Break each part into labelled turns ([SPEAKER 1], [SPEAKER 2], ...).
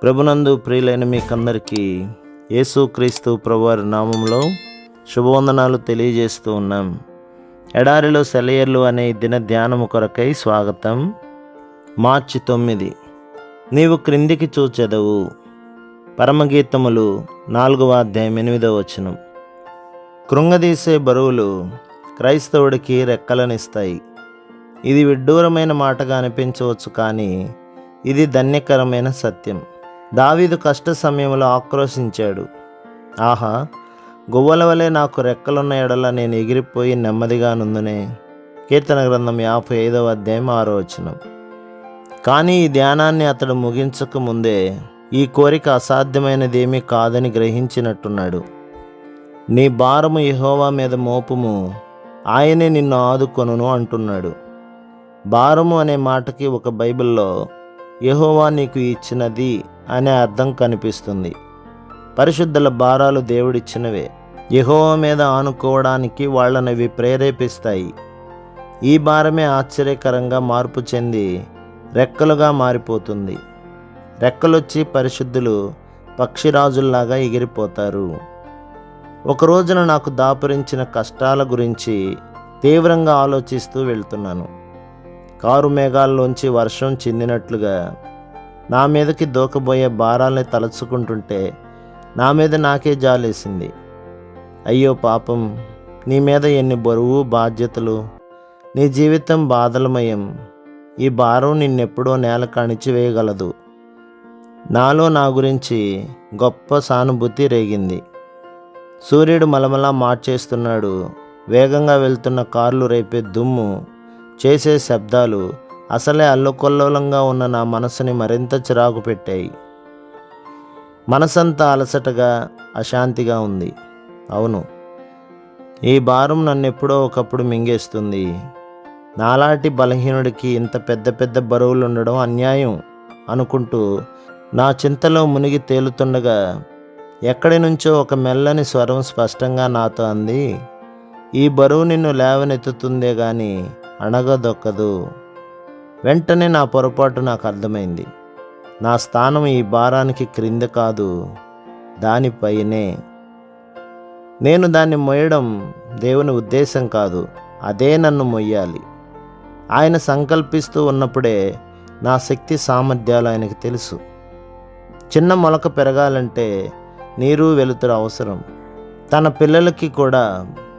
[SPEAKER 1] ప్రభునందు ప్రియులైన మీకందరికీ యేసుక్రీస్తు ప్రభువారి నామంలో శుభవందనాలు తెలియజేస్తూ ఉన్నాం. ఎడారిలో సెలయేర్లు అనే దిన ధ్యానము కొరకై స్వాగతం. మార్చి 9. నీవు క్రిందికి చూచెదవు. పరమగీతములు 4వ అధ్యాయం 8వ వచనం. కృంగదీసే బరువులు క్రైస్తవుడికి రెక్కలనిస్తాయి. ఇది విడ్డూరమైన మాటగా అనిపించవచ్చు, కానీ ఇది ధన్యకరమైన సత్యం. దావీదు కష్ట సమయంలో ఆక్రోశించాడు. ఆహా, గువ్వల వలె నాకు రెక్కలున్న ఎడల నేను ఎగిరిపోయి నెమ్మదిగా నుందునే. కీర్తన గ్రంథం 55వ అధ్యాయం 6వ వచనం. కానీ ఈ ధ్యానాన్ని అతడు ముగించక ముందే ఈ కోరిక అసాధ్యమైనదేమీ కాదని గ్రహించినట్టున్నాడు. నీ భారము యెహోవా మీద మోపుము, ఆయనే నిన్ను ఆదుకొనును అంటున్నాడు. భారము అనే మాటకి ఒక బైబిల్లో యెహోవా నీకు ఇచ్చినది అనే అర్థం కనిపిస్తుంది. పరిశుద్ధుల భారాలు దేవుడిచ్చినవే. యెహోవా మీద ఆనుకోవడానికి వాళ్ళనవి ప్రేరేపిస్తాయి. ఈ భారమే ఆశ్చర్యకరంగా మార్పు చెంది రెక్కలుగా మారిపోతుంది. రెక్కలొచ్చి పరిశుద్ధులు పక్షిరాజుల్లాగా ఎగిరిపోతారు. ఒక రోజున నాకు దాపురించిన కష్టాల గురించి తీవ్రంగా ఆలోచిస్తూ వెళ్తున్నాను. కారు మేఘాల్లోంచి వర్షం చిందినట్లుగా నా మీదకి దూకబోయే భారాల్ని తలుచుకుంటుంటే నా మీద నాకే జాలేసింది. అయ్యో పాపం, నీ మీద ఎన్ని బరువు బాధ్యతలు, నీ జీవితం బాధలమయం. ఈ భారం నిన్నెప్పుడో నేల కణిచివేయగలదు. నాలో నా గురించి గొప్ప సానుభూతి రేగింది. సూర్యుడు మలమలా మార్చేస్తున్నాడు. వేగంగా వెళ్తున్న కార్లు రేపే దుమ్ము, చేసే శబ్దాలు అసలే అల్లకొల్లోలంగా ఉన్న నా మనసుని మరింత చిరాకు పెట్టాయి. మనసంతా అలసటగా అశాంతిగా ఉంది. అవును, ఈ భారం నన్నెప్పుడో ఒకప్పుడు మింగేస్తుంది. నాలాంటి బలహీనుడికి ఇంత పెద్ద పెద్ద బరువులు ఉండడం అన్యాయం అనుకుంటూ నా చింతలో మునిగి తేలుతుండగా ఎక్కడి నుంచో ఒక మెల్లని స్వరం స్పష్టంగా నాతో అంది, ఈ బరువు నిన్ను లేవనెత్తుతుందే గాని అణగదొక్కదు. వెంటనే నా పొరపాటు నాకు అర్థమైంది. నా స్థానం ఈ భారానికి క్రింద కాదు, దానిపైనే. నేను దాన్ని మోయడం దేవుని ఉద్దేశం కాదు, అదే నన్ను మొయ్యాలి. ఆయన సంకల్పిస్తూ ఉన్నప్పుడే నా శక్తి సామర్థ్యాలు ఆయనకి తెలుసు. చిన్న మొలక పెరగాలంటే నీరు వెలుతురు అవసరం. తన పిల్లలకి కూడా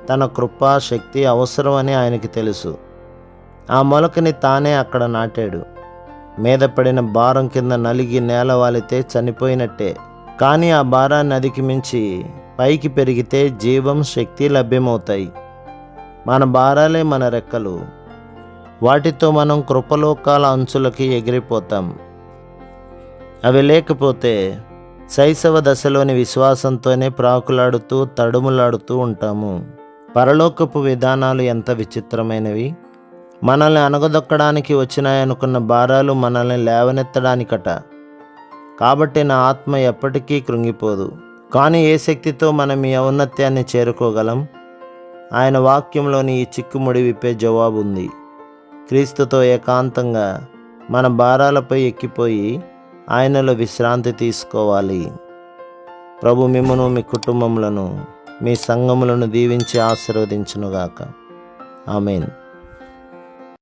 [SPEAKER 1] తన కృపా శక్తి అవసరం అని ఆయనకి తెలుసు. ఆ మొలకని తానే అక్కడ నాటాడు. మీద పడిన భారం కింద నలిగి నేల వాలితే చనిపోయినట్టే. కానీ ఆ భారాన్ని అధిగమించి పైకి పెరిగితే జీవం, శక్తి లభ్యమవుతాయి. మన భారాలే మన రెక్కలు. వాటితో మనం కృపలోకాల అంచులకి ఎగిరిపోతాం. అవి లేకపోతే శైశవ దశలోని విశ్వాసంతోనే ప్రాకులాడుతూ తడుములాడుతూ ఉంటాము. పరలోకపు విధానాలు ఎంత విచిత్రమైనవి. మనల్ని అనగదొక్కడానికి వచ్చినాయనుకున్న భారాలు మనల్ని లేవనెత్తడానికట. కాబట్టి నా ఆత్మ ఎప్పటికీ కృంగిపోదు. కానీ ఏ శక్తితో మనం ఈ ఔన్నత్యాన్ని చేరుకోగలం? ఆయన వాక్యంలోని ఈ చిక్కుముడి విప్పే జవాబు ఉంది. క్రీస్తుతో ఏకాంతంగా మన భారాలపై ఎక్కిపోయి ఆయనలో విశ్రాంతి తీసుకోవాలి. ప్రభు మిమ్మును, మీ కుటుంబములను, మీ సంఘములను దీవించి ఆశీర్వదించునుగాక. ఆమేన్.